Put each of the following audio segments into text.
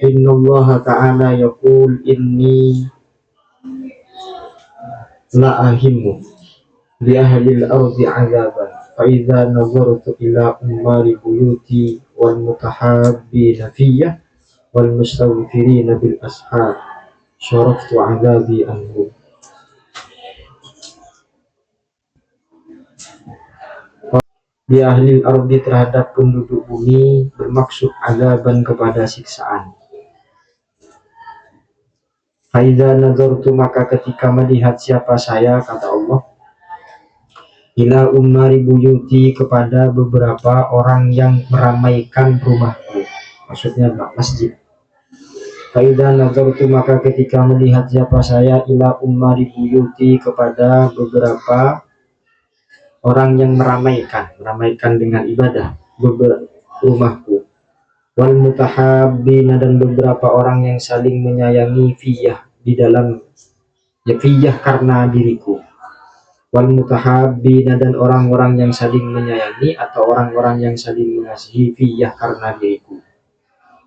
Inna Allah Ta'ala yaqul inni la'ahimmu li ahli al-ardi 'adzaban fa idza nazartu ila ummari buyuti wal mutahabbina fiyya wal mustaghfirina bil ashar syaraftu 'adzabi anhum. Di ahli ardi terhadap penduduk bumi bermaksud azaban kepada siksaan. Faidha nazartu maka ketika melihat siapa saya, kata Allah, ila ummari buyuti kepada beberapa orang yang meramaikan rumahku, maksudnya masjid. Faidha nazartu maka ketika melihat siapa saya ila ummari buyuti kepada beberapa orang yang meramaikan dengan ibadah rumahku, wal mutahabbina dan beberapa orang yang saling menyayangi fiyah di dalam fiyah karena diriku, wal mutahabbina dan orang-orang yang saling menyayangi atau orang-orang yang saling mengasihi fiyah karena diriku,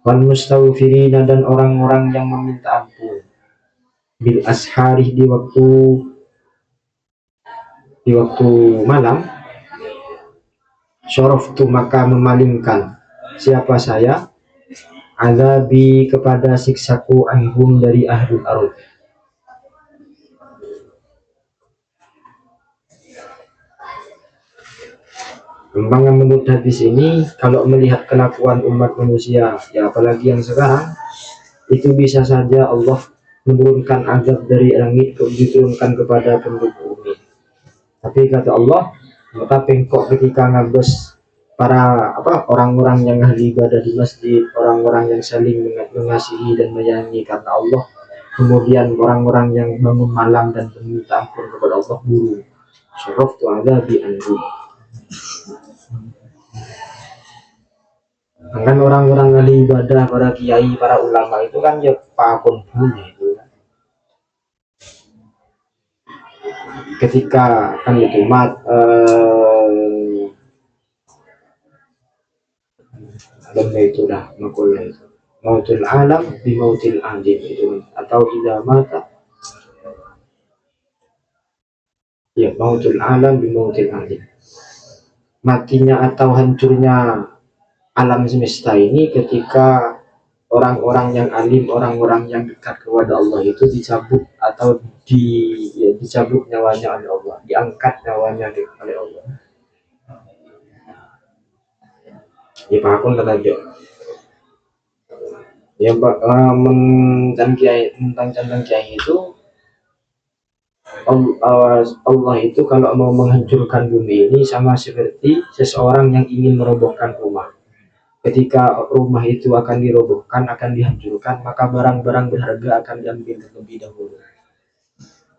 wal mustaghfirina dan orang-orang yang meminta ampun bil ashari di waktu malam. Syaraftu maka memalingkan siapa saya azabi kepada siksaku anhum dari ahlul ardh. Kembangan menurut hadis ini, kalau melihat kelakuan umat manusia, ya apalagi yang sekarang, itu bisa saja Allah menurunkan azab dari langit diturunkan kepada penduduk bumi. Tapi kata Allah, maka pengkok ketika ngabes para orang-orang yang ahli ibadah di masjid, orang-orang yang saling mengasihi dan menyayangi karena Allah, kemudian orang-orang yang bangun malam dan meminta ampun kepada Allah, buru syaraftu adzabi anhum. Kan orang-orang ahli ibadah, para kiai, para ulama itu kan ya pakon bunyi itu. Ketika kan itu itu dah makulnya itu mautul alam bi mautil alim itu, atau idza mata ya mautul alam bi mautil alim, matinya atau hancurnya alam semesta ini ketika orang-orang yang alim, orang-orang yang dekat kepada Allah itu dicabut atau dicabut nyawanya oleh Allah, diangkat nyawanya oleh Allah. Ya Pak Akun kata Jo. Ya Pak tentang kiai itu Allah itu kalau mau menghancurkan bumi ini sama seperti seseorang yang ingin merobohkan rumah. Ketika rumah itu akan dirobohkan, akan dihancurkan, maka barang-barang berharga akan diambil terlebih dahulu.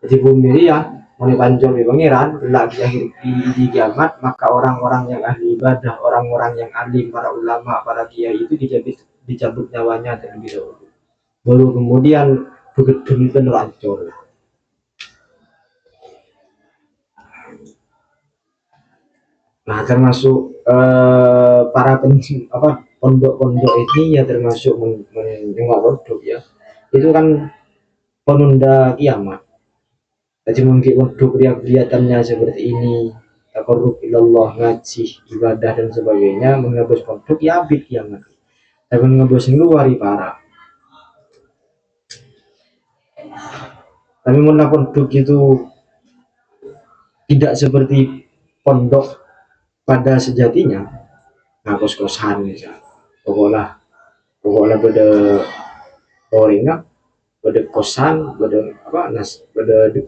Jadi bumi ya mau dipancol di pangeran lagi di kiamat, maka orang-orang yang ahli ibadah, orang-orang yang alim, para ulama, para kiai itu dicabut nyawanya terlebih dahulu, baru kemudian begitu hancur. Nah termasuk para pondok-pondok ini ya termasuk menengok waduk ya, itu kan penunda kiamat. Jadi mungkin waduk kelihatannya seperti ini, taqarrub ilallah, ngaji, ibadah dan sebagainya, menghapus waduk ya abid kiamat. Tapi menghapus luar parah. Tapi menakut waduk itu tidak seperti pondok pada sejatinya. Nah kos-kosan misalnya, pokoknya pada oringnya, pada kosan, pada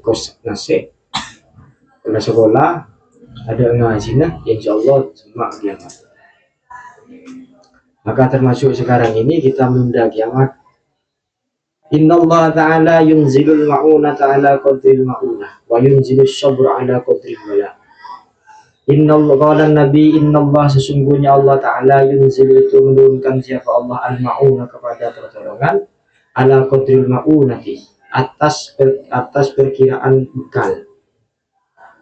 kos nasi, pada sekolah ada ngajinya, insya Allah semua kiamat. Maka termasuk sekarang ini kita menunda kiamat Innallaha ta'ala yunzilul ma'unata ala qadril ma'unah wa yunzilus sabra ala qadril bala. Innallah qala Nabi, innallah sesungguhnya Allah Ta'ala yunzil itu menurunkan siapa Allah al-ma'unah kepada pertolongan ala qadril ma'unati atas perkiraan bekal.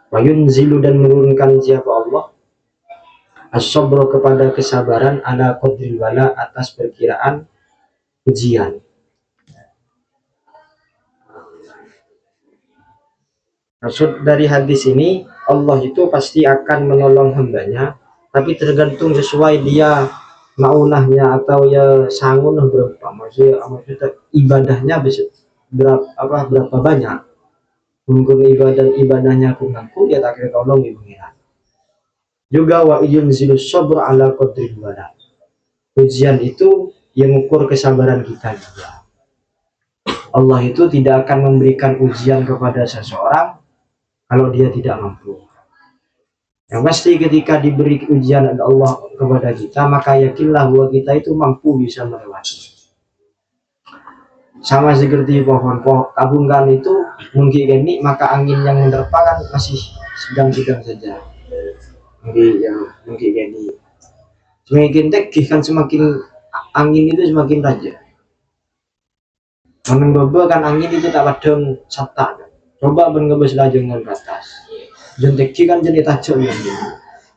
Wa yunzilu dan menurunkan siapa Allah as-sabra kepada kesabaran ala qadril bala atas perkiraan ujian. Maksud dari hadis ini, Allah itu pasti akan menolong hambanya, tapi tergantung sesuai dia maunahnya atau ya sangun berapa. Maksudnya ibadahnya berapa banyak. Mungkin ibadahnya kurang, ya tak kira tolong ibu pengiran. Juga wa yunzilus sabr ala qadri wala. Ujian itu yang mengukur kesabaran kita juga. Allah itu tidak akan memberikan ujian kepada seseorang kalau dia tidak mampu. Yang pasti ketika diberi ujian oleh Allah kepada kita, maka yakinlah bahwa kita itu mampu bisa melewati. Sama seperti pohon tabungan itu mungkin ini, maka angin yang menerpa kan masih sedang-sedang saja. Mungkin ini. Semakin tegih kan semakin angin itu semakin tajam. Menunggu kan angin itu tak padang sata. Coba mengebus lajangan ke atas. Jentik kan jadi tajam yang ini.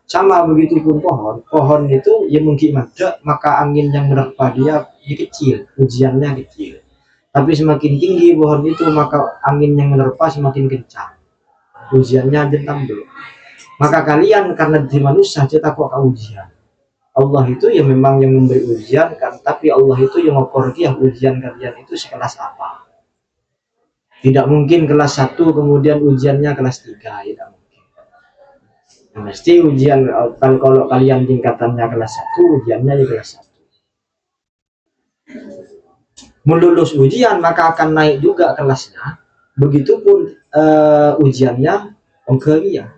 Sama begitu pun pohon itu ya mungkin ada, maka angin yang menerpa dia kecil, ujiannya kecil. Tapi semakin tinggi pohon itu, maka angin yang menerpa semakin kencang, ujiannya ditambah. Maka kalian karena di manusia saja takut ujian. Allah itu ya memang yang memberi ujian kan, tapi Allah itu yang mengukur dia ujian kalian itu sekelas apa. Tidak mungkin kelas 1 kemudian ujiannya kelas 3, tidak mungkin. Mesti ujian kalau kalian tingkatannya kelas 1, ujiannya di kelas 1. Melulus ujian maka akan naik juga kelasnya. Begitupun ujiannya kalian.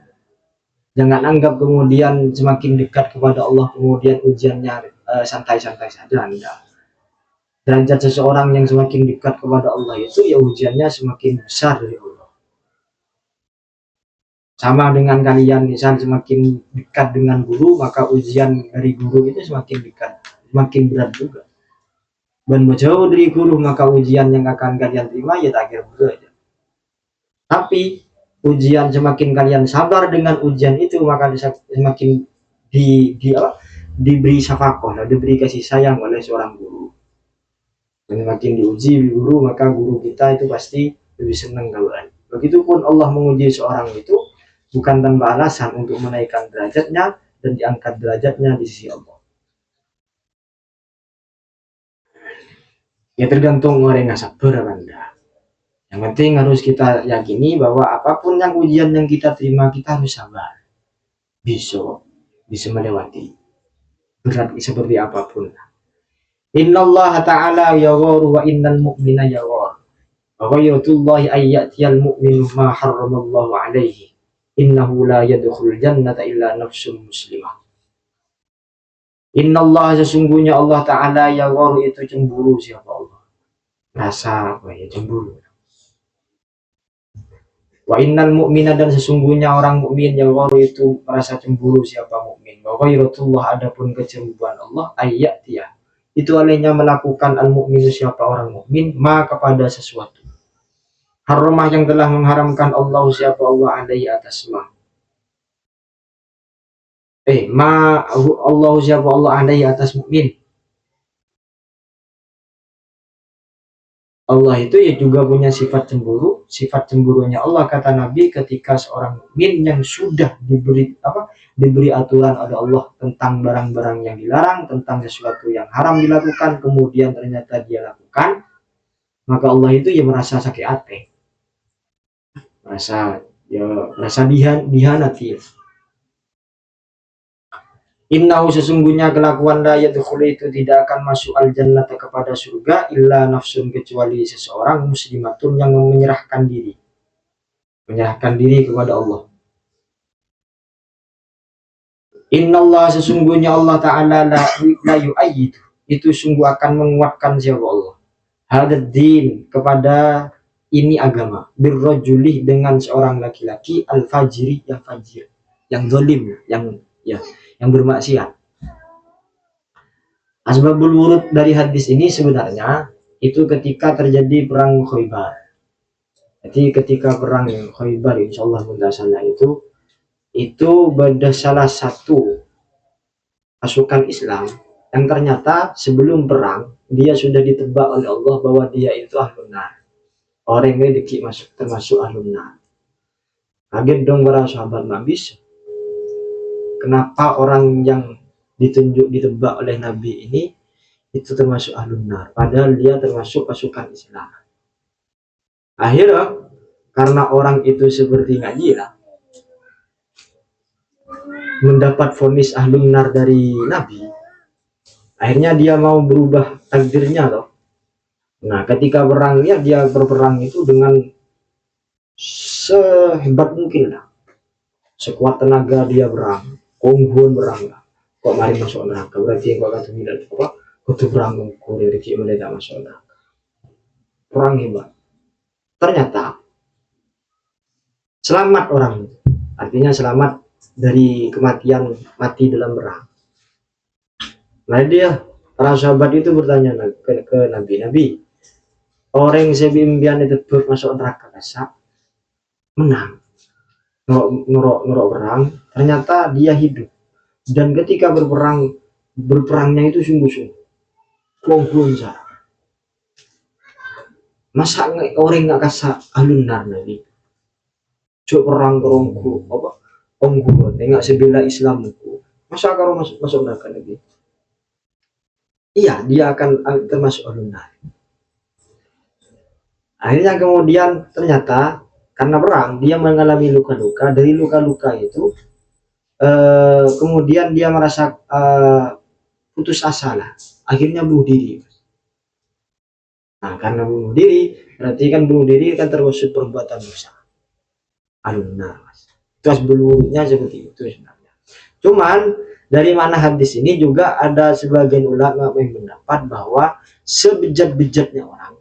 Jangan anggap kemudian semakin dekat kepada Allah kemudian ujiannya santai-santai saja, enggak. Derajat seseorang yang semakin dekat kepada Allah itu ya ujiannya semakin besar dari Allah. Sama dengan kalian misal semakin dekat dengan guru, maka ujian dari guru itu semakin dekat, semakin berat juga. Dan jauh dari guru, maka ujian yang akan kalian terima ya tak kira berat. Tapi ujian semakin kalian sabar dengan ujian itu, maka semakin diberi syafaqah, diberi kasih sayang oleh seorang guru. Dan makin diuji guru, maka guru kita itu pasti lebih senang kawan. Begitupun Allah menguji seorang itu bukan tanpa alasan untuk menaikkan derajatnya dan diangkat derajatnya di sisi Allah. Ya tergantung orang yang sabar Anda. Yang penting harus kita yakini bahwa apapun yang ujian yang kita terima, kita harus sabar. Bisa melewati. Berat seperti apapun. Innallaha ta'ala yaghur wa innal mu'mina yaghur. Wa ghayratullahi ayyatiyal mu'minu ma harramallahu alaihi. Innahu la yadkhulul jannata illa nafsun muslimah. Innallaha sesungguhnya Allah Ta'ala yaghur itu cemburu siapa Allah. Rasa apa ya cemburu. Wa innal mu'mina dan sesungguhnya orang mukmin yaghur itu merasa cemburu siapa mukmin. Wa ghayratullah adapun kecemburuan Allah ayyatiyah. Itu olehnya melakukan al-mu'minu siapa orang mukmin ma kepada sesuatu. Haramah yang telah mengharamkan Allah siapa Allah alaihi atas ma. Allah siapa Allah alaihi atas mukmin. Allah itu ya juga punya sifat cemburu. Sifat cemburunya Allah kata Nabi ketika seorang mukmin yang sudah diberi aturan oleh Allah tentang barang-barang yang dilarang, tentang sesuatu yang haram dilakukan, kemudian ternyata dia lakukan, maka Allah itu ya merasa sakit hati, merasa dihianati. Innahu sesungguhnya kelakuan rakyat itu tidak akan masuk al-jannata kepada surga illa nafsun kecuali seseorang muslimatun yang menyerahkan diri kepada Allah. Innallah sesungguhnya Allah Ta'ala la yu'ayyidu itu sungguh akan menguatkan siapa Allah. hadaddin kepada ini agama, birrojuli dengan seorang laki-laki, al-fajiri yang fajir, yang zalim, yang ya, yang bermaksiat. Asbabul wurud dari hadis ini sebenarnya itu ketika terjadi perang Khaybar. Jadi ketika perang Khaybar, insyaallah mundasana itu pada salah satu pasukan Islam yang ternyata sebelum perang dia sudah ditebak oleh Allah bahwa dia itu ahlun nar. Orang ini masuk termasuk ahlun nar. Kaget dong para sahabat Nabi. Kenapa orang yang ditebak oleh Nabi ini itu termasuk ahlun nar, padahal dia termasuk pasukan Islam. Akhirnya karena orang itu seperti ngaji lah, mendapat vonis ahlun nar dari Nabi, akhirnya dia mau berubah takdirnya loh. Nah ketika perangnya dia berperang itu dengan sehebat mungkin lah, sekuat tenaga dia berang, konghuan berang lah. Kok mari masuk neraka, berarti kok kata bilang apa? Kutu perang mengkur dari mulai tak masuk neraka. Perang hebat. Ternyata selamat orang itu, artinya selamat dari kematian, mati dalam perang. Nah dia para sahabat itu bertanya ke Nabi, orang yang sebimbian itu masuk neraka kasak menang nurok perang, ternyata dia hidup, dan ketika berperangnya itu sungguh-sungguh konghuan cara. Masa orang nggak kasar ahlun nar Nabi? Cuk perang kerongku apa? Ongguan, nggak sebela Islamku. Masa kalau masuk neraka Nabi? Iya, dia akan termasuk ahlun nar. Akhirnya kemudian ternyata karena perang dia mengalami luka-luka. Dari luka-luka itu kemudian dia merasa putus asa lah. Akhirnya bunuh diri. Nah, karena bunuh diri, berarti kan bunuh diri kan termasuk perbuatan dosa. Ahlun nar. Itu sebelumnya seperti itu sebenarnya. Cuman dari mana hadis ini juga ada sebagian ulama yang mendapat bahwa sebejat-bejatnya orang,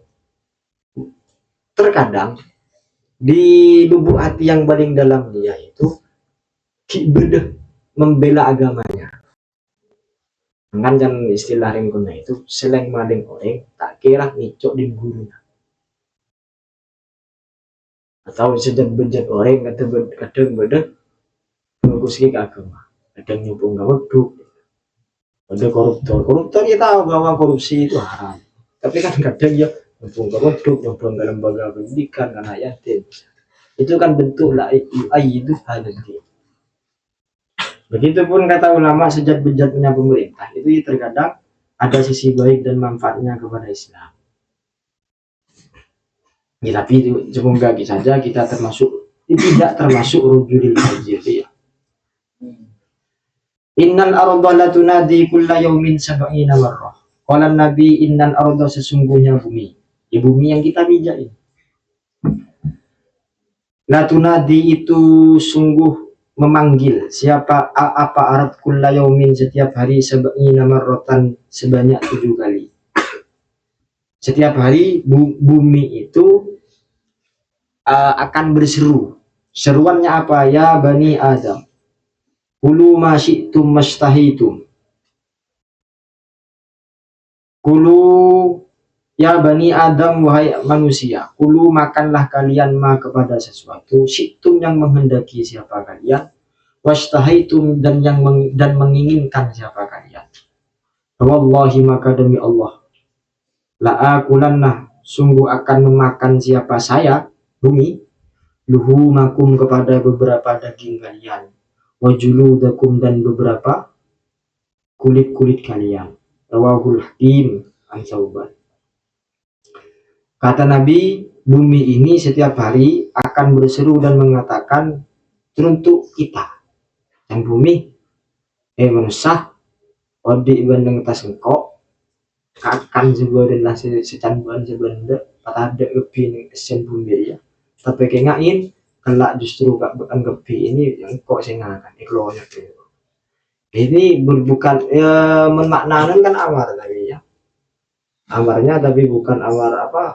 terkadang di lubuk hati yang paling dalam dia itu beda membela agamanya. Kan istilah ringkuna itu seleng maling orang tak kira ngicok di guru, atau sejat-bejat orang kadang beda fokus ke agama, kadang nyambung gak weduk. Ada koruptor ya tahu bahwa korupsi itu haram, tapi kan kadang ya nyambung gak weduk, nyambung ke lembaga pendidikan karena yatim, itu kan bentuk lah itu halal. Begitupun kata ulama, sejat-bejatnya pemerintah itu terkadang ada sisi baik dan manfaatnya kepada Islam. Ya, tapi semoga saja kita tidak termasuk rujulil fajir. Innal arda la tunadi kulla yaumin sab'ina marrah. Qala Nabi, innal arda sesungguhnya bumi. Ya bumi yang kita pijak ini. La tunadi itu sungguh memanggil siapa apa arat kulla yaumin setiap hari sab'ina marratan sebanyak 7 kali. Setiap hari bumi itu akan berseru. Seruannya apa? Ya Bani Adam, kulu ma syi'tum mastahitum. Kulu ya Bani Adam, wahai manusia, kulu makanlah kalian ma kepada sesuatu, syi'tum yang menghendaki siapa kalian, wastahaitum dan menginginkan siapa kalian. Wallahi maka demi Allah, la'akulanna sungguh akan memakan siapa saya bumi, luhumakum kepada beberapa daging kalian, wajuludakum dan beberapa kulit-kulit kalian. Rawahul Hakim an Sauban. Kata Nabi, bumi ini setiap hari akan berseru dan mengatakan teruntuk kita yang bumi, manusia odi bandeng tas engkau akan sebenarnya secanduan sebenarnya pada lebih kesen bumi ya, tapi kengain kelak justru gak anggap ini yang kok sengakan iklonya ini bukan memaknakan kan amar tadi ya, amarnya, tapi bukan amar apa,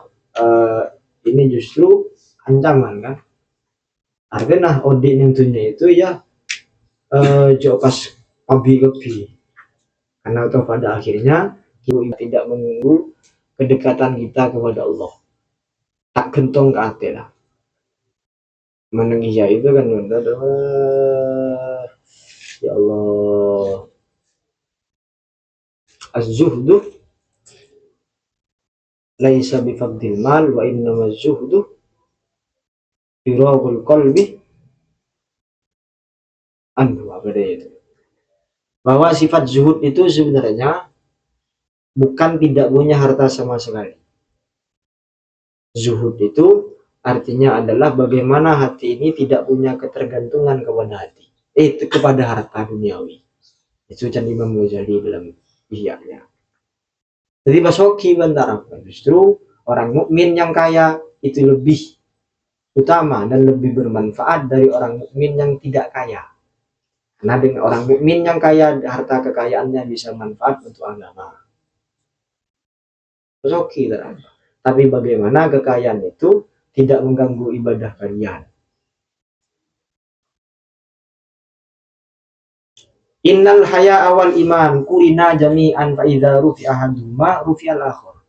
ini justru ancaman kan. Artinya odi nentunya itu ya jauh pas kebi karena atau pada akhirnya kita tidak menunggu kedekatan kita kepada Allah, tak gentong ke hati lah menengi ya itu kan ya Allah. Az-zuhdu laisa bifadil mal wa innama az-zuhdu firagul qalbi anhu. Apa itu, bahwa sifat zuhud itu sebenarnya bukan tidak punya harta sama sekali. Zuhud itu artinya adalah bagaimana hati ini tidak punya ketergantungan kepada hati, kepada harta duniawi. Itu Candi Imam Ghazali dalam Ihya-nya. Jadi Basoki bantara, justru orang mukmin yang kaya itu lebih utama dan lebih bermanfaat dari orang mukmin yang tidak kaya. Karena dengan orang mukmin yang kaya, harta kekayaannya bisa manfaat untuk agama. Basoki terang. Tapi bagaimana kekayaan itu tidak mengganggu ibadah kalian. Innal haya awal iman kurina jami'an fa idza rufi ahaduma rufi al-akhar.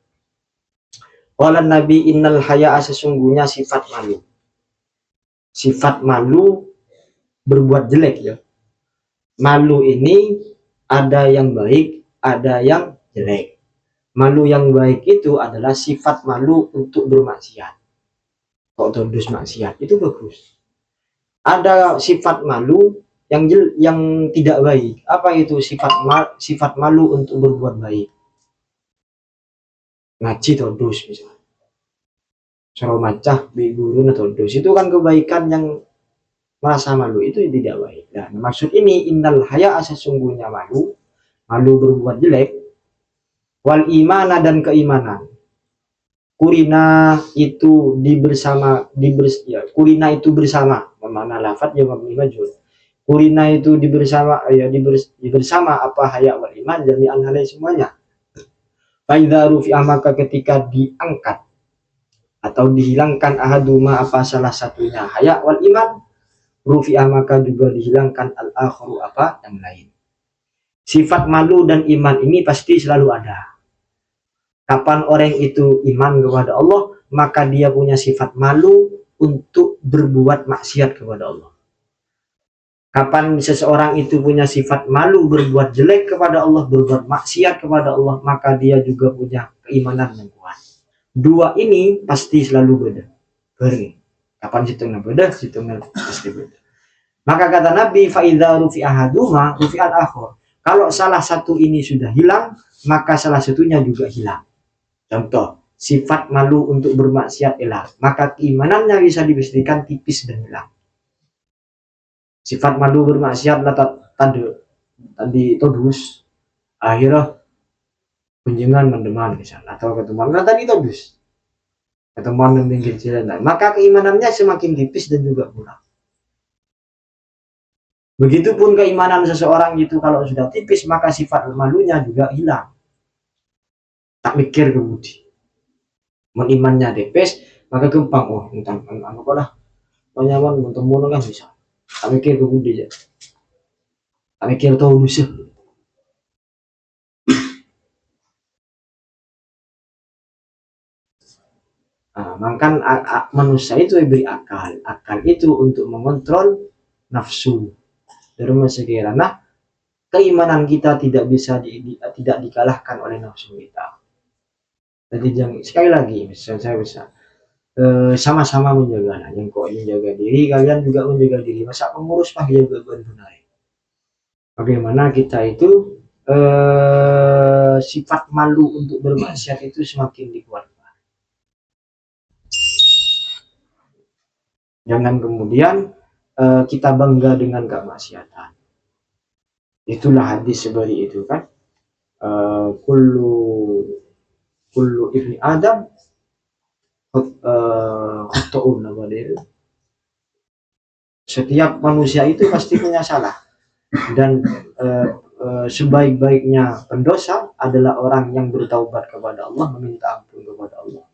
Qala Nabi innal haya sesungguhnya sifat malu. Sifat malu berbuat jelek ya. Malu ini ada yang baik, ada yang jelek. Malu yang baik itu adalah sifat malu untuk bermaksiat. Kok tundus maksiat itu bagus. Ada sifat malu yang tidak baik. Apa itu sifat malu untuk berbuat baik? Ngaji todus misalnya. Suruh macah bi guru todus itu kan kebaikan yang merasa malu, itu tidak baik. Nah, maksud ini innal haya sesungguhnya malu berbuat jelek, wal imana dan keimanan. Kurina itu kurina itu bersama, mana lafadz ya mabni majhul. Kurina itu bersama apa haya wal iman jami'an halai semuanya. Faidza rufi'a maka ketika diangkat atau dihilangkan ahaduma apa salah satunya haya wal iman, rufi'a maka juga dihilangkan al-akharu apa yang lain. Sifat malu dan iman ini pasti selalu ada. Kapan orang itu iman kepada Allah, maka dia punya sifat malu untuk berbuat maksiat kepada Allah. Kapan seseorang itu punya sifat malu berbuat jelek kepada Allah, berbuat maksiat kepada Allah, maka dia juga punya keimanan yang kuat. Dua ini pasti selalu beda. Kapan hitungnya beda, hitungnya pasti beda. Maka kata Nabi, fa'idha rufi ahaduma rufi'al akhor. Kalau salah satu ini sudah hilang, maka salah satunya juga hilang. Contoh, sifat malu untuk bermaksiat hilang, maka keimanannya bisa dipastikan tipis dan hilang. Sifat malu bermaksiat tadi todus, akhirnya kunjungan mendeman misalnya, atau ketemuan tadi todus, ketemuan yang pinggir jalan, maka keimanannya semakin tipis dan juga kurang. Begitupun keimanan seseorang itu kalau sudah tipis, maka sifat malunya juga hilang. Tak mikir kebudi. Imannya tipis, maka gampang tentang apa lah, penyaman bertemu kan bisa. Tak mikir kebudi aja. Tak mikir tahu musuh. Maka manusia itu diberi akal. Akal itu untuk mengontrol nafsu. Terus sekiranya keimanan kita tidak bisa tidak dikalahkan oleh nafsu kita. Jadi sekali lagi, misalnya saya bisa sama-sama menjaga. Yang kok menjaga diri, kalian juga menjaga diri. Masa pengurus pah jaga benar. Bagaimana kita itu sifat malu untuk bermaksiat itu semakin dikuatkan. Jangan kemudian kita bangga dengan kemaksiatan. Itulah hadis seperti itu kan. Kullu ibni Adam khata'un apa dia. Setiap manusia itu pasti punya salah, dan sebaik-baiknya pendosa adalah orang yang bertaubat kepada Allah, meminta ampun kepada Allah.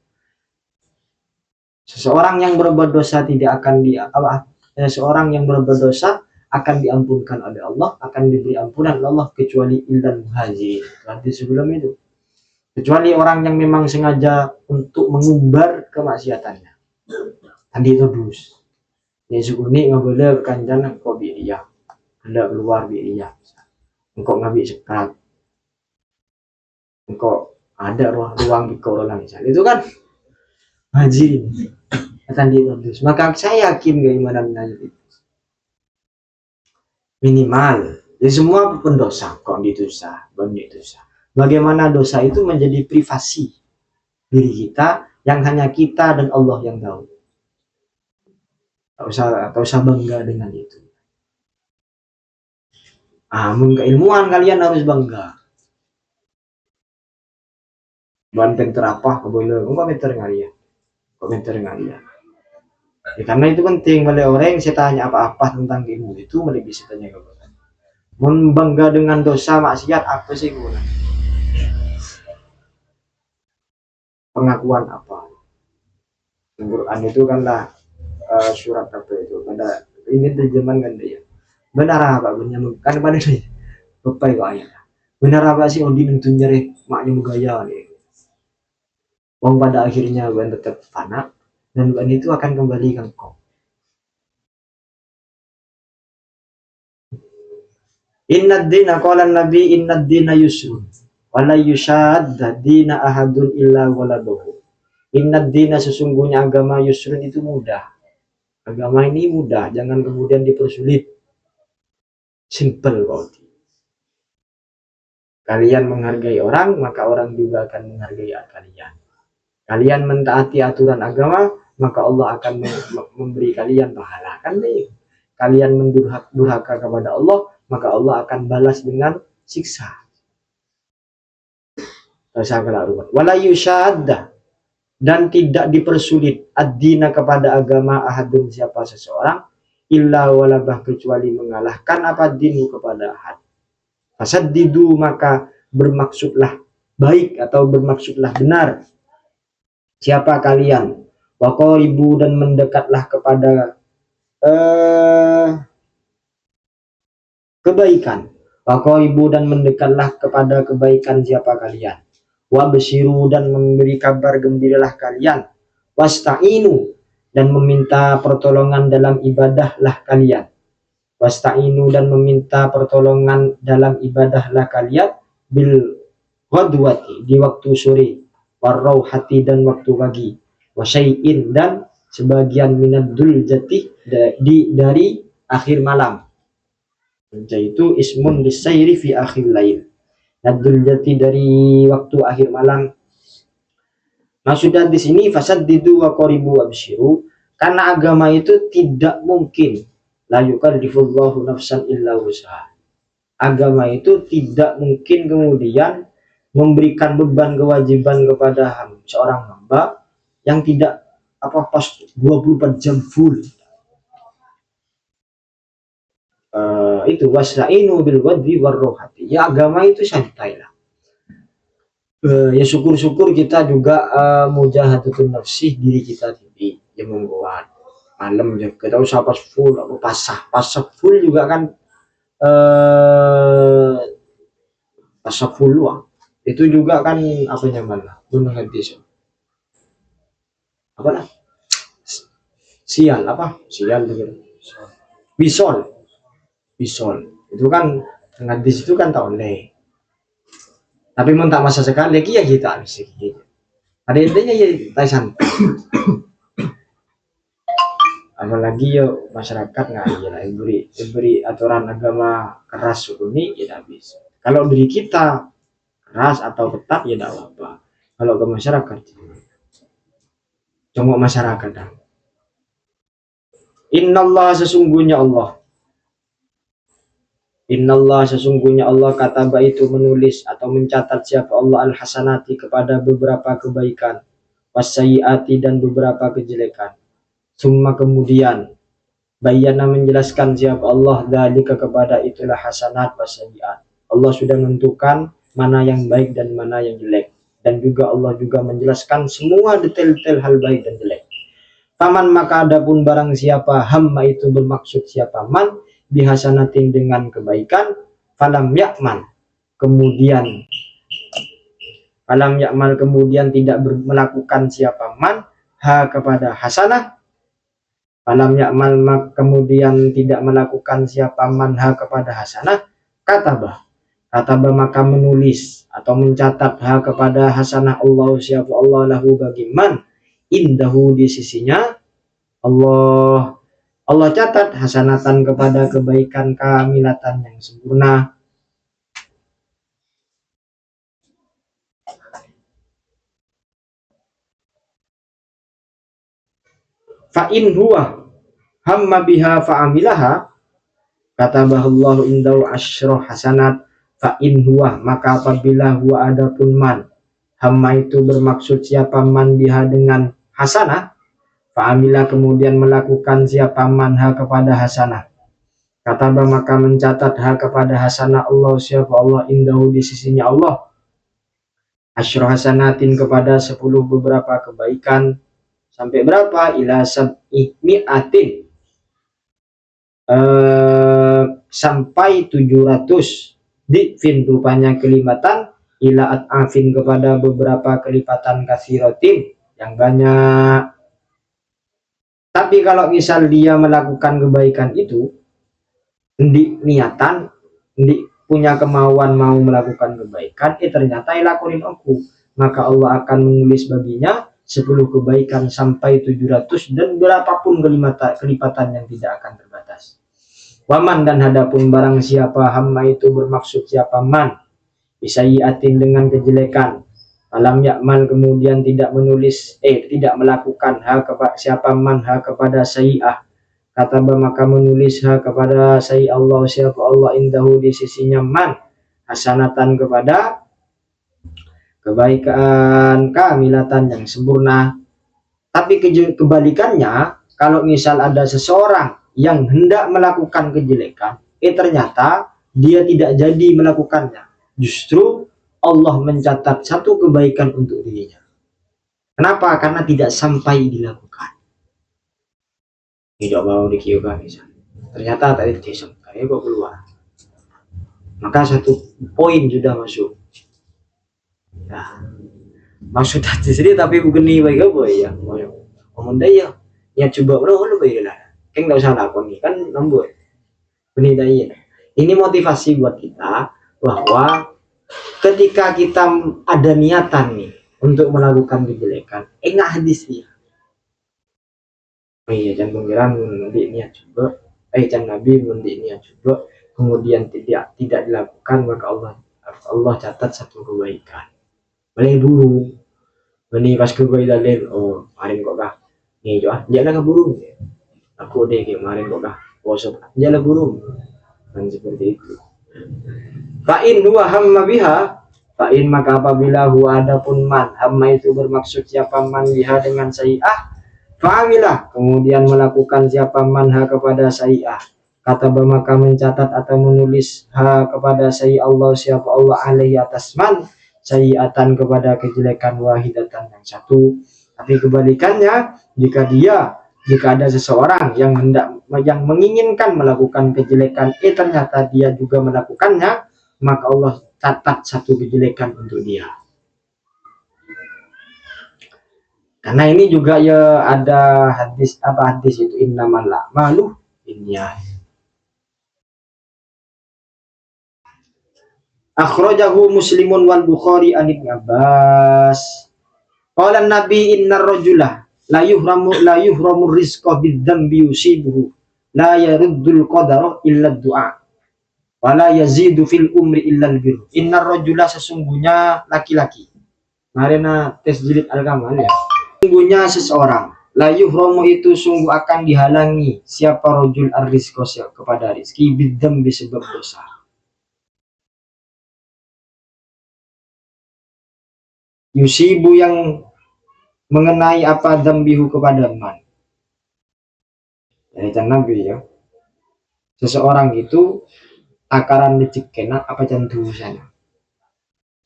Seseorang yang berbuat dosa tidak akan seseorang yang berbuat dosa akan diampunkan oleh Allah, akan diberi ampunan oleh Allah, kecuali illal muhajir. Berarti sebelum itu, kecuali orang yang memang sengaja untuk mengumbar kemaksiatannya. Tadi itu dus. Yesus ini nggak boleh kanjana kok biaya, hendak keluar biaya. Engkau ngambil sekat, engkau ada ruang di kolam misalnya. Itu kan haji. Tadi itu dus. Maka saya yakin keimanan itu minimal. Jadi semua pendosa kok dosa, banyak dosa. Bagaimana dosa itu menjadi privasi diri kita yang hanya kita dan Allah yang tahu. Tak usah bangga dengan itu. Keilmuan kalian harus bangga. Banteng terapah boleh, komentar ngalia. Ya, karena itu penting oleh orang yang saya tanya apa-apa tentang ilmu itu mulai bisa tanya kepada. Membangga dengan dosa maksiat apa sih guna? Pengakuan apa? Quran itu kanlah surat apa itu? Pada ini terjemahan kan dia. Benar apa punya kan pada ini. Bapak itu ayat. Benar apa sih Odin itu nyari maknya gaya nih. Wong pada akhirnya Tuhan tetap fana dan Tuhan itu akan kembali ke engkau. Innad dina qala nabi innad dina yusrun wala yushadda dina ahadun illa waladuhu. Innad dina sesungguhnya agama yusrun itu mudah. Agama ini mudah, jangan kemudian dipersulit. Simple kok. Kalian menghargai orang, maka orang juga akan menghargai kalian. Kalian mentaati aturan agama, maka Allah akan memberi kalian pahala. Kan deh. Kalian mendurhaka kepada Allah, maka Allah akan balas dengan siksa. Wala yushadda, dan tidak dipersulit ad-dina kepada agama ahadun siapa seseorang illa walabah kecuali mengalahkan apa dinu kepada ahad. Fasaddidu maka bermaksudlah baik atau bermaksudlah benar siapa kalian, waqaribu dan mendekatlah kepada kebaikan, waqaribu dan mendekatlah kepada kebaikan siapa kalian, wabshiru dan memberi kabar gembiralah kalian, wasta'inu dan meminta pertolongan dalam ibadahlah kalian, wasta'inu dan meminta pertolongan dalam ibadahlah kalian bil ghadwati di waktu sore, warauhati dan waktu pagi, wasyai'in dan sebagian minadul jati dari akhir malam. Yaitu ismun lisairi fi akhir lail. Nadul jati dari waktu akhir malam. Maksudnya di sini fasaddidu wa qaribu wabshiru, karena agama itu tidak mungkin la yukallifullahu nafsan illa wus'aha. Agama itu tidak mungkin kemudian memberikan beban kewajiban kepada seorang hamba yang tidak pas 24 jam full. Itu wasra'inu bil ghadwi warrohati. Ya agama itu santai lah. Ya syukur-syukur kita juga mujahadatun nafsi diri kita sendiri yang membuat malam ya kita usah pas full atau pasah full juga kan pasah full luang itu juga kan apa namanya gunung hadis apa lah sial gitu bisol itu kan hadis itu kan tak boleh, tapi mau tak masa sekali lagi ya kita habis gitu. Ada intinya ya taisan. Apalagi ya masyarakat nggak ya beri aturan agama keras ini ya tidak bisa. Kalau diri kita keras atau ketat ya tidak apa. Kalau ke masyarakat, cuma masyarakat dah. Innallah sesungguhnya Allah. Innallah sesungguhnya Allah kataba itu menulis atau mencatat siapa Allah al-hasanati kepada beberapa kebaikan, wassayiati dan beberapa kejelekan. Summa kemudian bayana menjelaskan siapa Allah dzalika kepada itulah hasanat wassayiat. Allah sudah menentukan mana yang baik dan mana yang jelek. Dan juga Allah juga menjelaskan semua detail-detail hal baik dan jelek. Faman maka adapun barang siapa, hamma itu bermaksud siapa man, bihasanatin dengan kebaikan, falam yakman, kemudian kemudian tidak melakukan siapa man, ha kepada hasanah, falam yakmal kemudian tidak melakukan siapa man, ha kepada hasanah, katabah maka menulis atau mencatat ha kepada hasanah Allah siapa Allah lahu bagi man, indahu di sisinya Allah catat hasanatan kepada kebaikan kamilatan yang sempurna. Fa in huwa hamma biha fa'amilaha katabahallahu indahu asyra hasanat. Fa in huwa maka apabila huwa adapun man, hamma itu bermaksud siapa man biha dengan hasanah, fa'amila kemudian melakukan siapa man ha kepada hasanah, kataba maka mencatat ha kepada hasanah Allah siapa Allah indahu di sisinya Allah asyra hasanatin kepada 10 beberapa kebaikan sampai berapa, ila sab'i mi'atin sampai 700 di fin rupanya kelipatan, ila at'afin kepada beberapa kelipatan kasirotin yang banyak. Tapi kalau misal dia melakukan kebaikan itu di niatan, di punya kemauan mau melakukan kebaikan, ternyata ilakunin aku, maka Allah akan menulis baginya 10 kebaikan sampai 700 dan berapapun kelipatan yang tidak akan terbatas. Waman dan hadapun barang siapa, hamma itu bermaksud siapa man, bisayiatin dengan kejelekan, alam yakmal kemudian tidak menulis tidak melakukan ha kepada siapa man ha kepada sayi'ah, kata maka menulis ha kepada sayi Allah siapa Allah indahu di sisinya man, hasanatan kepada kebaikan kamilatan yang sempurna. Tapi kebalikannya, kalau misal ada seseorang yang hendak melakukan kejelekan, ternyata dia tidak jadi melakukannya, justru Allah mencatat 1 kebaikan untuk dirinya. Kenapa? Karena tidak sampai dilakukan. Tidak mau dikiukan misalnya, ternyata tadi disangka kok keluar, maka 1 poin sudah masuk. Nah, maksud hati sendiri tapi bukan nih baik apa ya, ngomong daya ya coba bro lu baik lah, kan nggak usah lakon nih kan nambah penidaian. Ini motivasi buat kita bahwa ketika kita ada niatan nih untuk melakukan kejelekan, enggak hadis ya. Oh iya, jangan pengiran nanti niat coba, jangan nabi nanti niat coba, kemudian tidak dilakukan, maka Allah catat 1 kebaikan. Boleh burung, ini pas kebaikan dalil, oh kemarin kok kah, nih coba, jangan ke burung, aku deh kemarin kok kah, bosok, jangan burung, kan seperti itu. Fa'in huwa hamma biha, fa'in maka apabila huwa adapun man, hamma itu bermaksud siapa man biha dengan sayi'ah, fa'amilah kemudian melakukan siapa man ha kepada sayi'ah, kata maka mencatat atau menulis ha kepada sayi Allah siapa Allah alaihi atas man, sayi'atan kepada kejelekan wahidatan yang 1. Tapi kebalikannya, jika ada seseorang yang menginginkan melakukan kejelekan, ternyata dia juga melakukannya, maka Allah catat 1 kejelekan untuk dia. Karena ini juga ya ada hadis itu innamal a'malu binniyat. Akhrajahu Muslimun wal Bukhari an Ibnu Abbas. Qala Nabi innar rajula la yuhramu rizqa bidzambi yusibuhu la yaruddul qadara illa du'a wa la yazidu fil umri illa albir. Innar rajula sesungguhnya laki-laki. Marina tes jilid al-kamal ya. Sesungguhnya seseorang, la yuhramu itu sungguh akan dihalangi siapa rajul ar-rizqa kepada rizki bidzambi sebab dosa. Yusibu yang mengenai apa dzambihu kepada man. Dari Nabi ya. Seseorang itu akaran lecik kena apa cantu sana.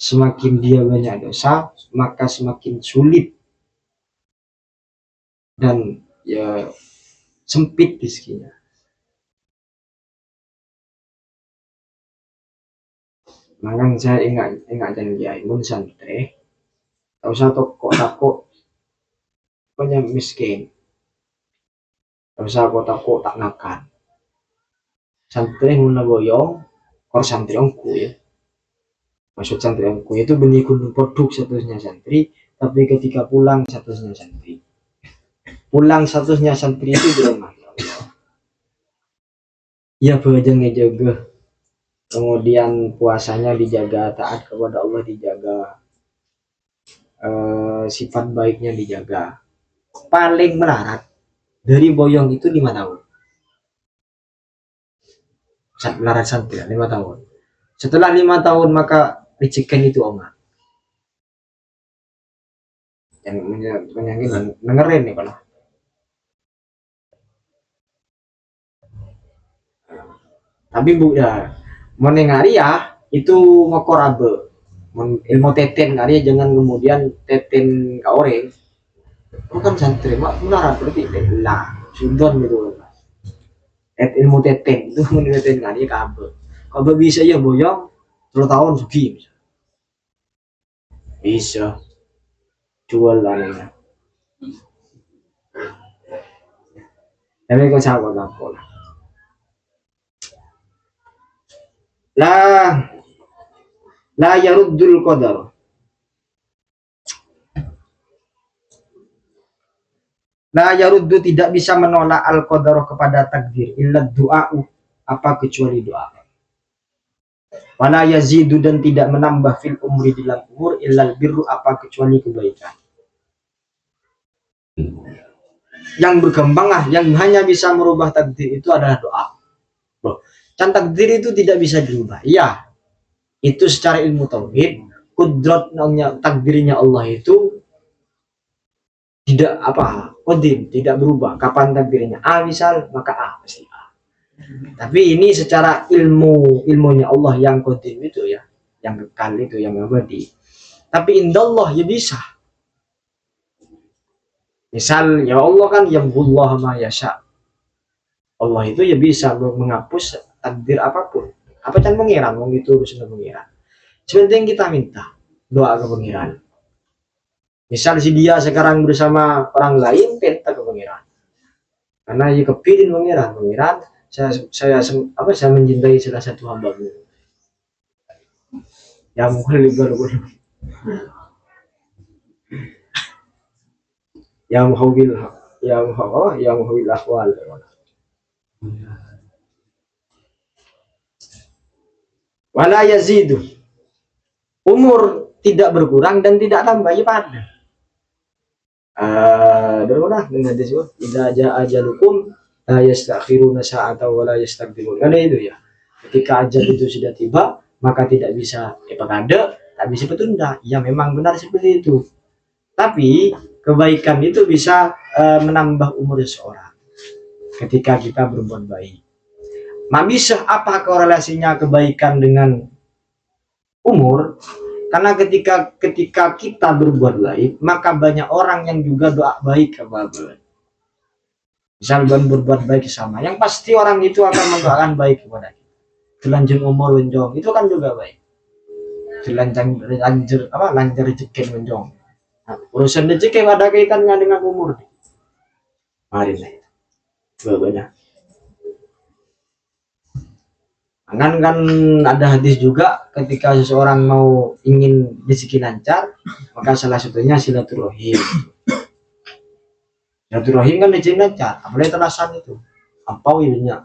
semakin dia banyak dosa, maka semakin sulit dan ya sempit rezekinya. Makanya saya ingat janji mun santri, tak usah takut punya miskin, tak usah takut tak makan. Santri mun boyong, kor santri ongku ya. Maksud santri ongku itu benih gunung produk statusnya santri, tapi ketika pulang statusnya santri. Pulang statusnya santri itu di rumah. Ya bejeng jaga, kemudian puasanya dijaga, taat kepada Allah dijaga, sifat baiknya dijaga. Paling melarat dari boyong itu 5 tahun. Melarat santri 5 tahun. Setelah 5 tahun maka rezekikan itu omat. Yang menyanyikan dengerin nih kalau. Tapi bu ya, menengari ya itu ngokor abe. Ilmu teten kali ya, jangan kemudian teten ke orang. Bukan santri, mak melarat berarti lah, sudon gitu. Ilmu teten itu meneteten kali ya abe. Kalau bisa ya boyong 10 tahun sugi bisa jual lah. Tapi kau sahabat aku lah. La yaruddul qadar. La yaruddu tidak bisa menolak al qadar kepada takdir illa du'a'u apa kecuali doa. Wala yazidu dan tidak menambah fil umri dalam umur illal birru apa kecuali kebaikan. Yang berkembang yang hanya bisa merubah takdir itu adalah doa. Dan takdir itu tidak bisa dirubah. Iya, itu secara ilmu tauhid, kudratnya takdirnya Allah itu tidak kodim, tidak berubah. Kapan takdirnya A misal, maka A pasti A. Tapi ini secara ilmunya Allah yang kodim itu ya, yang kekal itu, yang abadi. Tapi indallah ya bisa. Misal ya Allah kan yamhullah ma yasha. Allah itu ya bisa menghapus takdir apapun. Apa can pengiran wong itu sudah pengiran. Sepenting kita minta doa ke pengiran. Misal si dia sekarang bersama orang lain, minta ke pengiran. Karena ya kepilih pengiran, saya mencintai salah satu hambamu. Ya mungkin yang muhawil ahwal. Wala yazidu. Umur tidak berkurang dan tidak tambah ya pada. Berapa dengan disebut idza jaa ajalukum la yastakhiruna sa'atan wa la yastaqdimun. Kan itu ya. Ketika ajal itu sudah tiba, maka tidak bisa pada, tak bisa bertunda. Ya memang benar seperti itu. Tapi kebaikan itu bisa menambah umur seseorang ketika kita berbuat baik. Bisa apa korelasinya kebaikan dengan umur? Karena ketika kita berbuat baik, maka banyak orang yang juga doa baik kepada. Misal berbuat baik sama, yang pasti orang itu akan mendoakan baik kepada kita. Telanjang umur wenjong itu kan juga baik. Lancar rezeki wenjong. Nah, urusan rezeki ada kaitannya dengan umur. Mari lah. Banyak. Kan ada hadis juga ketika seseorang mau ingin rezeki lancar, maka salah satunya silaturahim. Silaturahim kan rezeki lancar, apalagi telasan itu. Apa ininya?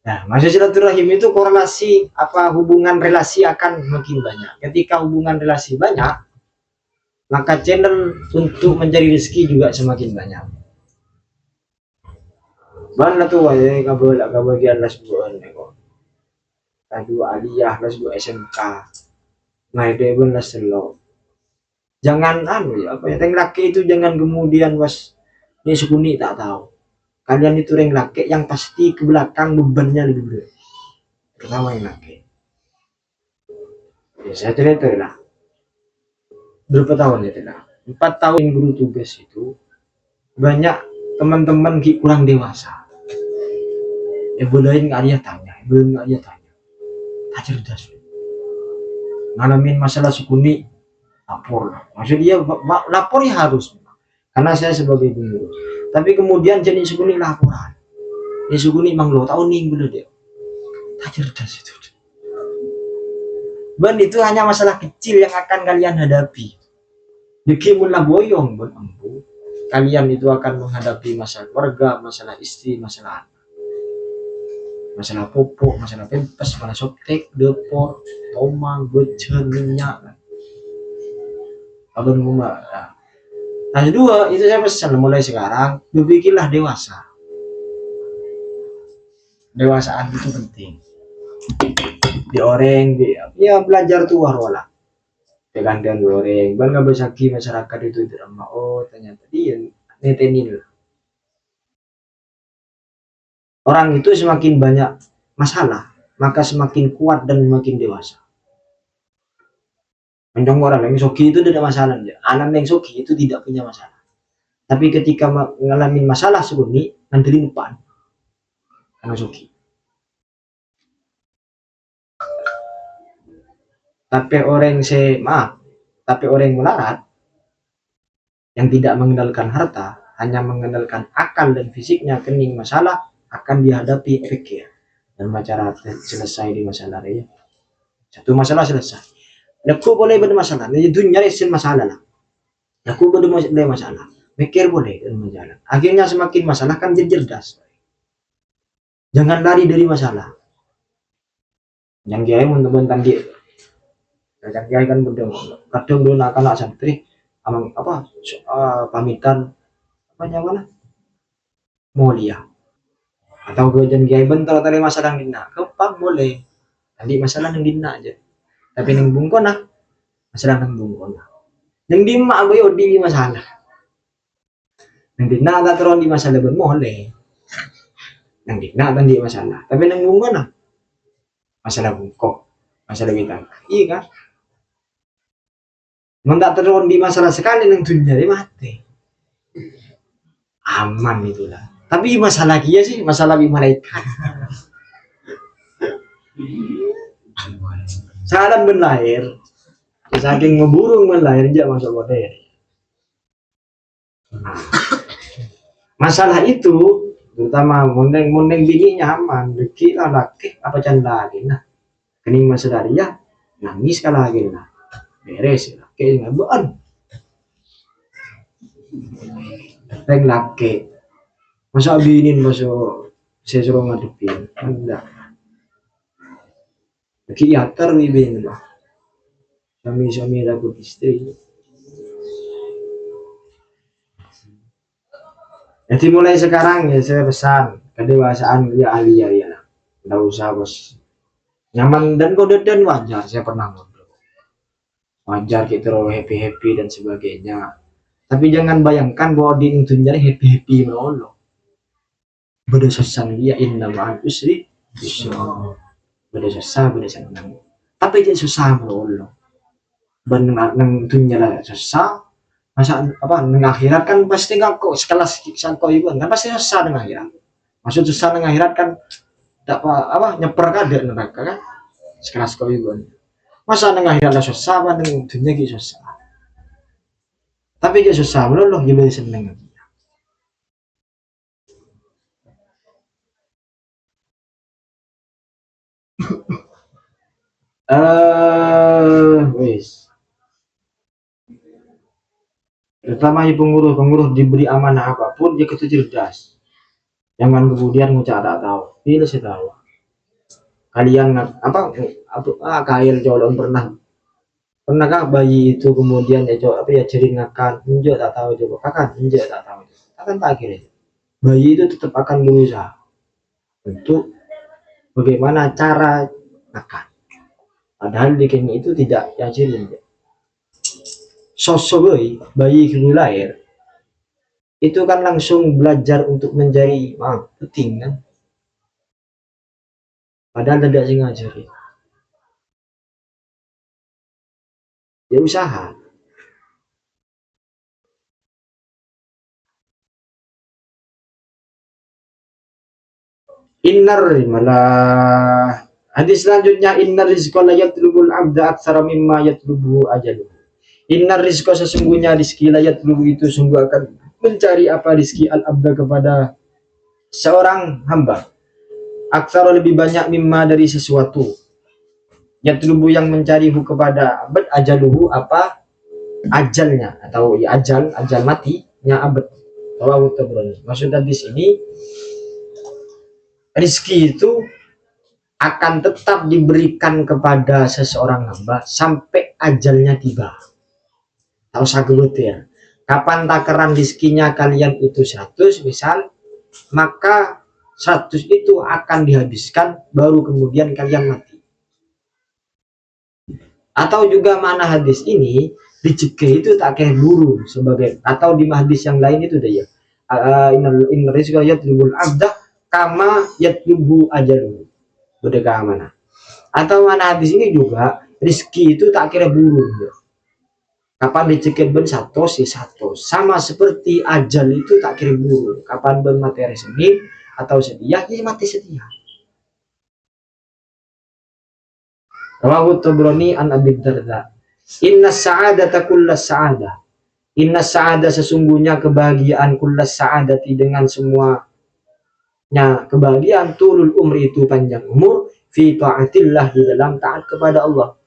Nah, maksud silaturahim itu korelasi hubungan relasi akan makin banyak. Ketika hubungan relasi banyak, maka channel untuk mencari rezeki juga semakin banyak. Mana tuh ya kabagian las buan nego. Tadu aliyah las bu SMK. Nah itu pun las selo. Jangan yang laki itu jangan kemudian ini sukuni tak tahu. Kalian itu yang laki yang pasti ke belakang bebannya lebih berat. Pertama yang laki. Ya, saya cerita lah. Berapa tahun ya tidak? 4 tahun guru tugas itu banyak teman-teman kurang dewasa. Bolehin nggak dia tanya, belum nggak dia tanya. Tak cerdas. Ngalamin masalah sukuni, lapor. Maksud dia lapor ya harus, karena saya sebagai guru. Tapi kemudian jadi sukuni laporan. Ini sukuni mang lo tahun nih boleh dia. Tak cerdas itu. Ban itu hanya masalah kecil yang akan kalian hadapi. Dikimulah boyong ban ambu. Kalian itu akan menghadapi masalah keluarga, masalah istri, masalah anak, masalah popok, masalah pempes, masalah softtek, depor, tomang, becen, minyak. Abang rumah. Nah, kedua itu saya pesan mulai sekarang berpikirlah dewasa. Dewasaan itu penting. Di orang ya belajar tuh warola. Pegantian di orang, ban nggak bisa masyarakat itu tidak mau. Ternyata dia netenin. Orang itu semakin banyak masalah, maka semakin kuat dan semakin dewasa. Mencong orang yang soki itu tidak masalah, anak yang soki itu tidak punya masalah. Tapi ketika mengalami masalah sebelumnya, nanti lupa anak soki. Tapi orang tapi orang melarat yang tidak mengendalikan harta, hanya mengendalikan akal dan fisiknya, kening masalah akan dihadapi pikir dan masalah selesai di masalah ya. Satu masalah selesai. Aku boleh bermasalah, itu nyari masalah lah. Aku boleh masalah, mikir boleh dan masalah. Akhirnya semakin masalah kan jadi cerdas. Jangan lari dari masalah. Yang kiai teman-teman dia. Yang kiai kan kadang dulu anak santri amang apa pamitan apa namanya mulia atau gajian kiai bentar tadi masalah dina kepak boleh tadi masalah yang dina aja tapi yang bungkona masalah yang bungkona yang dima gue di masalah yang dina tak terus di masalah boleh yang dina tak di masalah tapi yang bungkona masalah bungkok masalah kita iya kan mendak terus di masalah sekali yang dunia dia mati aman itulah. Tapi masalah dia sih masalah di malaikat. Salam berlahir, saking ngeburung berlahir aja masuk model. Masalah itu terutama mundeng bininya aman, deki lah laki apa canda lagi nah. Kening masalah dia nangis kalah lagi nah. Beres laki ngabuan. Reng laki masa binin masuk saya suruh ngadepin enggak kiater bibin lah suami takut istri jadi mulai sekarang ya saya pesan kedewasaan ya ahli ya nggak usah bos nyaman dan kode dan wajar saya pernah ngobrol wajar kita happy dan sebagainya tapi jangan bayangkan bahwa di dunia happy melulu beda sesan dia inna ma'al usri yusra beda susah beda senang tapi dia susah melulu benar nang dunia lah susah masa apa nang akhirat kan pasti nggak kok sekelas sangko ibu kan pasti susah nang akhirat maksud susah nang akhirat kan tak apa nyeper kada neraka kan sekelas kau ibu masa nang akhirat lah susah apa nang dunia gitu susah tapi dia susah melulu dia beda senang wis terutama pengurus diberi amanah apapun dia itu cerdas jangan kemudian ngucap tak tahu bila saya tahu kalian apa kail colon pernahkah bayi itu kemudian ya apa ya jadi ngakan menjauh tak tahu coba kakak menjauh tak tahu akan tak kira bayi itu tetap akan berusaha untuk bagaimana cara makan padahal bikin itu tidak yakin sosok bayi kedua lahir itu kan langsung belajar untuk menjadi puting kan padahal tidak sih ngajari ya usaha. Malah hadis selanjutnya, innar rizqa la yatlubul abda aktsara mimma yatlubu ajaluh. Innar rizqa, sesungguhnya rizki, la yatlubu itu sungguh akan mencari apa rizki al abda kepada seorang hamba, aktsara lebih banyak mimma dari sesuatu, yatlubu yang mencarihu kepada abad, ajaluhu apa ajalnya, atau ya ajal matinya abad. Maksud hadis ini, rizki itu akan tetap diberikan kepada seseorang hamba sampai ajalnya tiba. Tahu sagelut ya. Kapan takaran rizkinya kalian itu 100 misal, maka 100 itu akan dihabiskan baru kemudian kalian mati. Atau juga mana hadis ini, rezeki itu tak kayak buru sebagai, atau di hadis yang lain itu deh ya. Inna rizqa yatlubul abda kama yatlubu ajaluhu. Beda mana? Atau mana hadis ini juga, rizki itu tak kira buru ya. Kapan rezeki ben satu si satu, sama seperti ajal itu tak kira buru. Kapan ben materi senin atau sedia, ya mati sedia. Rawahu Tabrani an Abi Darda. Inna sa'adata kullas sa'adah. Inna sa'adah, sesungguhnya kebahagiaan, kullas sa'adati dengan semuanya kebahagiaan, tulul umri itu panjang umur, fi ta'atillah di dalam taat kepada Allah.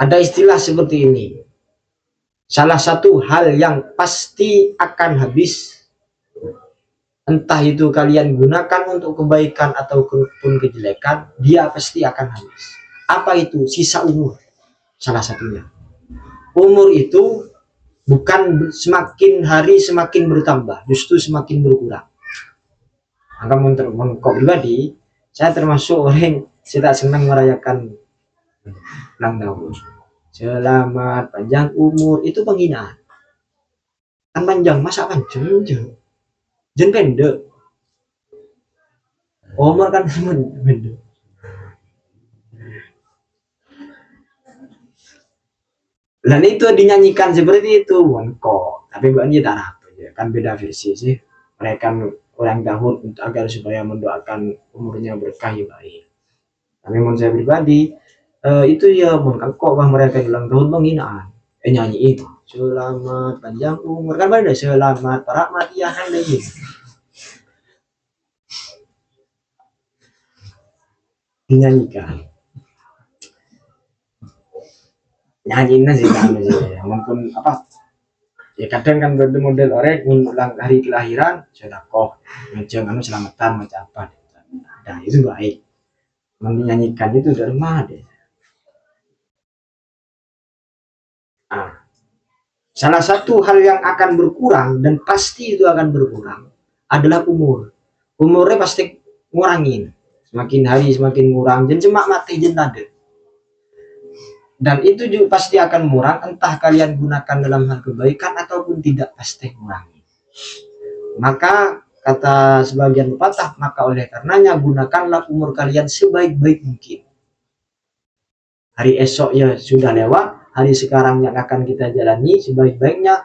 Ada istilah seperti ini. Salah satu hal yang pasti akan habis, entah itu kalian gunakan untuk kebaikan ataupun kejelekan, dia pasti akan habis. Apa itu? Sisa umur. Salah satunya. Umur itu bukan semakin hari semakin bertambah, justru semakin berkurang. Maka menurut pribadi, saya termasuk orang saya tak senang merayakan ulang tahun. Selamat panjang umur, itu penghinaan. Kan panjang, masa panjang? Jen pendek. Umur kan pendek. Dan itu dinyanyikan seperti itu, kok. Tapi bukannya tak apa ya, kan beda versi sih. Mereka orang tahun agar supaya mendoakan umurnya berkah ya baik. Tapi menurut saya pribadi, itu ya kok bang mereka ulang tahun penghinaan. Nyanyi itu selamat panjang umur, kan ada selamat para matiahan lagi. Dinyanyikan. Nyanyinya sih kan ya, maupun apa ya, kadang kan model orang ulang hari kelahiran sedekah ngejeng anu selamatan macam apa. Nah itu baik, menyanyikan itu dari mana deh. Salah satu hal yang akan berkurang dan pasti itu akan berkurang adalah umur. Umurnya pasti ngurangin, semakin hari semakin kurang, dan cuma mati jenade. Dan itu juga pasti akan murang, entah kalian gunakan dalam hal kebaikan ataupun tidak, pasti ngurangi. Maka kata sebagian pepatah, maka oleh karenanya gunakanlah umur kalian sebaik-baik mungkin. Hari esok ya sudah lewat, hari sekarang yang akan kita jalani sebaik-baiknya.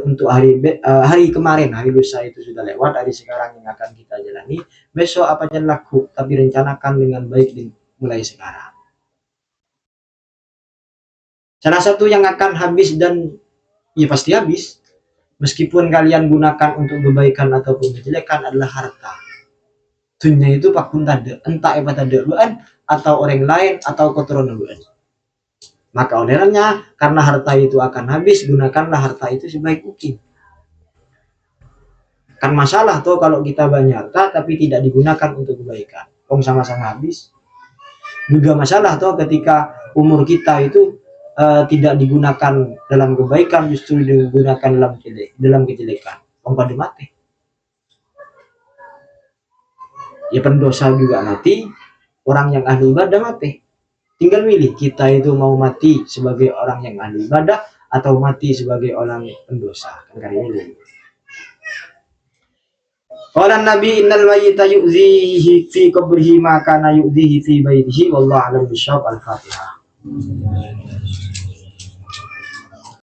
Untuk hari kemarin, hari lusa itu sudah lewat, hari sekarang yang akan kita jalani. Besok apa yang laku, tapi rencanakan dengan baik mulai sekarang. Salah satu yang akan habis dan ya pasti habis, meskipun kalian gunakan untuk kebaikan ataupun kejelekan, adalah harta. Dunia itu pakun tanda, entah apa tanda buan atau orang lain atau keturunan buan. Maka olehnya karena harta itu akan habis, gunakanlah harta itu sebaik mungkin. Kan masalah tuh kalau kita banyak harta tapi tidak digunakan untuk kebaikan, sama-sama habis. Juga masalah tuh ketika umur kita itu tidak digunakan dalam kebaikan, justru digunakan dalam kejelekan, pada mati. Ya pendosa juga mati, orang yang ahli ibadah mati. Tinggal milih kita itu mau mati sebagai orang yang ahli ibadah atau mati sebagai orang pendosa. Kan kali ini. Orang Nabi innal mayyita yu'zihi fi qabrihi ma kana yu'zihi fi baitihi wallahu a'lam bishawab. Al-Fatihah.